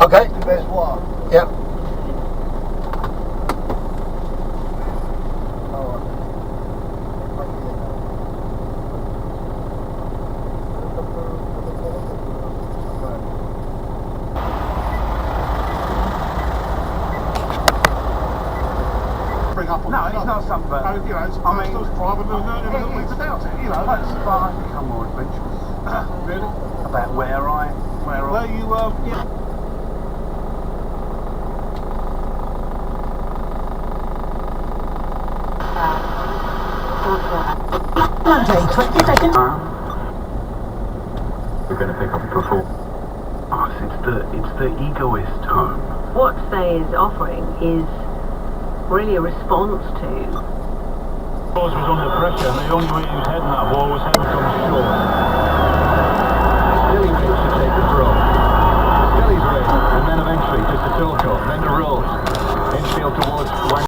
Okay. There's one. Yep. Bring up on No, it's not something. You know, it's private, it's about it, you know. But I become more adventurous. Really? About where you, yeah. Monday, 22nd. We're going to pick up a performance. It's the egoist home. What Stay is offering is really a response to. Was under pressure, and the only way he was heading that ball was heading from shore.